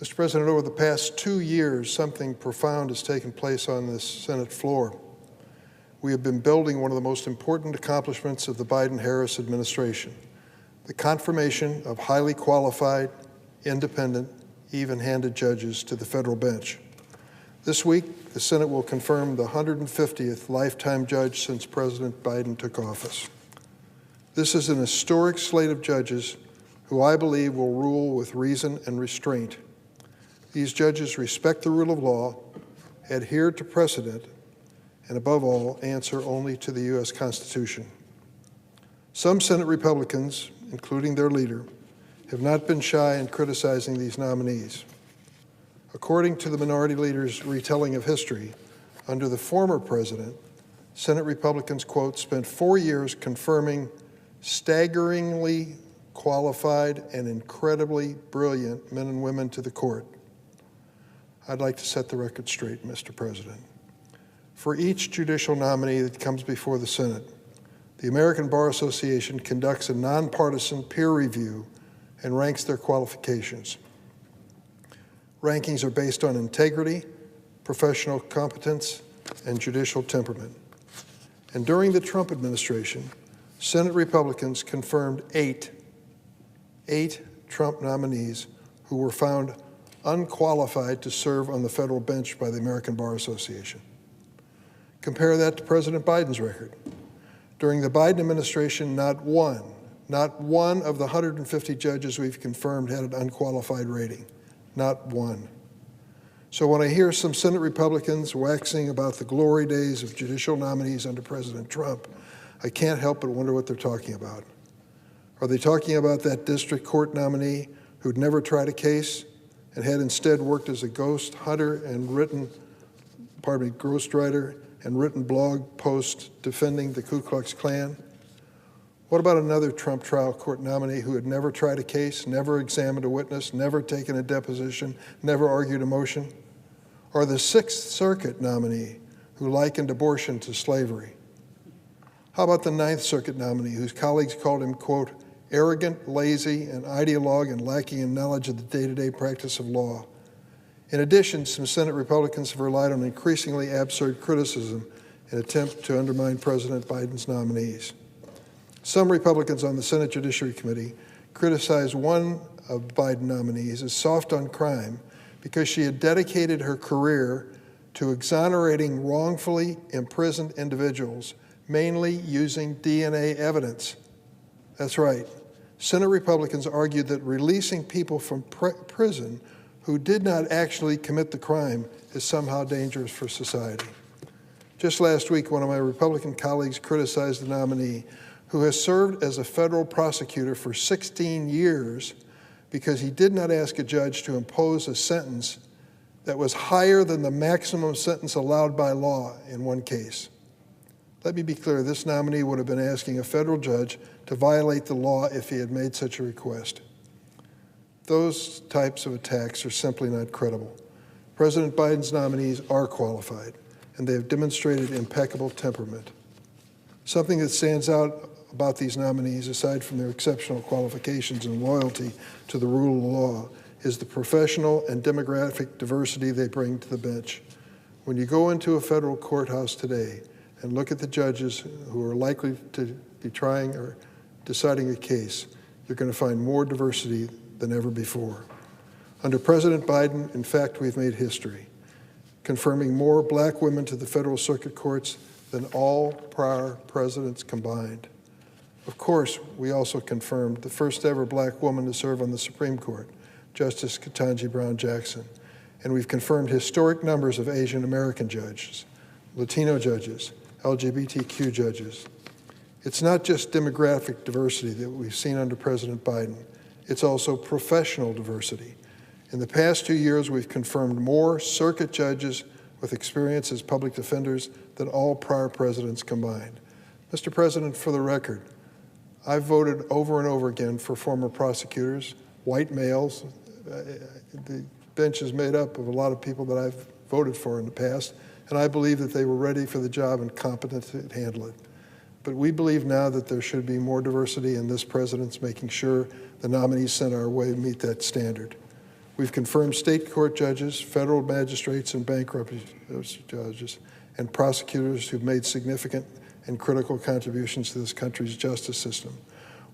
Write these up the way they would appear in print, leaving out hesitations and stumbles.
Mr. President, over the past 2 years, something profound has taken place on this Senate floor. We have been building one of the most important accomplishments of the Biden-Harris administration, the confirmation of highly qualified, independent, even-handed judges to the federal bench. This week, the Senate will confirm the 150th lifetime judge since President Biden took office. This is an historic slate of judges who I believe will rule with reason and restraint. These judges respect the rule of law, adhere to precedent, and above all, answer only to the U.S. Constitution. Some Senate Republicans, including their leader, have not been shy in criticizing these nominees. According to the minority leader's retelling of history, under the former president, Senate Republicans, quote, spent 4 years confirming staggeringly qualified and incredibly brilliant men and women to the court. I'd like to set the record straight, Mr. President. For each judicial nominee that comes before the Senate, the American Bar Association conducts a nonpartisan peer review and ranks their qualifications. Rankings are based on integrity, professional competence, and judicial temperament. And during the Trump administration, Senate Republicans confirmed eight Trump nominees who were found unqualified to serve on the federal bench by the American Bar Association. Compare that to President Biden's record. During the Biden administration, not one of the 150 judges we've confirmed had an unqualified rating. Not one. So when I hear some Senate Republicans waxing about the glory days of judicial nominees under President Trump, I can't help but wonder what they're talking about. Are they talking about that district court nominee who'd never tried a case and had instead worked as a ghost hunter and ghostwriter and written blog posts defending the Ku Klux Klan? What about another Trump trial court nominee who had never tried a case, never examined a witness, never taken a deposition, never argued a motion? Or the Sixth Circuit nominee who likened abortion to slavery? How about the Ninth Circuit nominee whose colleagues called him, quote, arrogant, lazy, an ideologue, and lacking in knowledge of the day-to-day practice of law? In addition, some Senate Republicans have relied on increasingly absurd criticism in an attempt to undermine President Biden's nominees. Some Republicans on the Senate Judiciary Committee criticized one of Biden nominees as soft on crime because she had dedicated her career to exonerating wrongfully imprisoned individuals, mainly using DNA evidence. That's right. Senate Republicans argued that releasing people from prison who did not actually commit the crime is somehow dangerous for society. Just last week, one of my Republican colleagues criticized the nominee who has served as a federal prosecutor for 16 years because he did not ask a judge to impose a sentence that was higher than the maximum sentence allowed by law in one case. Let me be clear, this nominee would have been asking a federal judge to violate the law if he had made such a request. Those types of attacks are simply not credible. President Biden's nominees are qualified, and they have demonstrated impeccable temperament. Something that stands out about these nominees, aside from their exceptional qualifications and loyalty to the rule of law, is the professional and demographic diversity they bring to the bench. When you go into a federal courthouse today and look at the judges who are likely to be trying or deciding a case, you're going to find more diversity than ever before. Under President Biden, in fact, we've made history, confirming more black women to the federal circuit courts than all prior presidents combined. Of course, we also confirmed the first ever black woman to serve on the Supreme Court, Justice Ketanji Brown Jackson. And we've confirmed historic numbers of Asian American judges, Latino judges, LGBTQ judges. It's not just demographic diversity that we've seen under President Biden, it's also professional diversity. In the past 2 years, we've confirmed more circuit judges with experience as public defenders than all prior presidents combined. Mr. President, for the record, I've voted over and over again for former prosecutors, white males. The bench is made up of a lot of people that I've voted for in the past, and I believe that they were ready for the job and competent to handle it. But we believe now that there should be more diversity, and this president's making sure the nominees sent our way meet that standard. We've confirmed state court judges, federal magistrates, and bankruptcy judges, and prosecutors who've made significant and critical contributions to this country's justice system.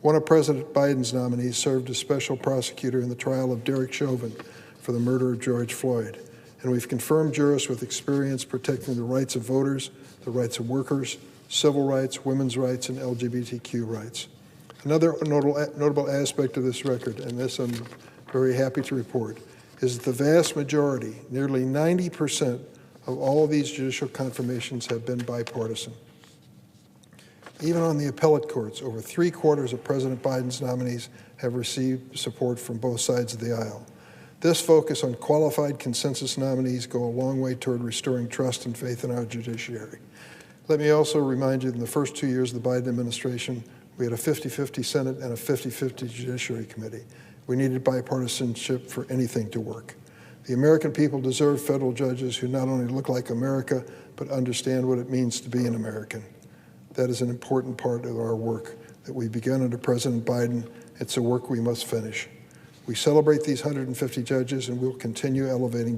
One of President Biden's nominees served as special prosecutor in the trial of Derek Chauvin for the murder of George Floyd. And we've confirmed jurists with experience protecting the rights of voters, the rights of workers, civil rights, women's rights, and LGBTQ rights. Another notable aspect of this record, and this I'm very happy to report, is that the vast majority, nearly 90% of all of these judicial confirmations have been bipartisan. Even on the appellate courts, over 3/4 of President Biden's nominees have received support from both sides of the aisle. This focus on qualified consensus nominees go a long way toward restoring trust and faith in our judiciary. Let me also remind you, in the first 2 years of the Biden administration, we had a 50-50 Senate and a 50-50 Judiciary Committee. We needed bipartisanship for anything to work. The American people deserve federal judges who not only look like America, but understand what it means to be an American. That is an important part of our work that we began under President Biden. It's a work we must finish. We celebrate these 150 judges, and we'll continue elevating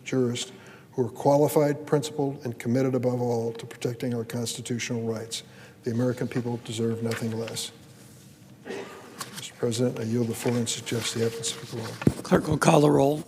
jurists who are qualified, principled, and committed above all to protecting our constitutional rights. The American people deserve nothing less. Mr. President, I yield the floor and suggest the evidence of the law. Clerk will call the roll.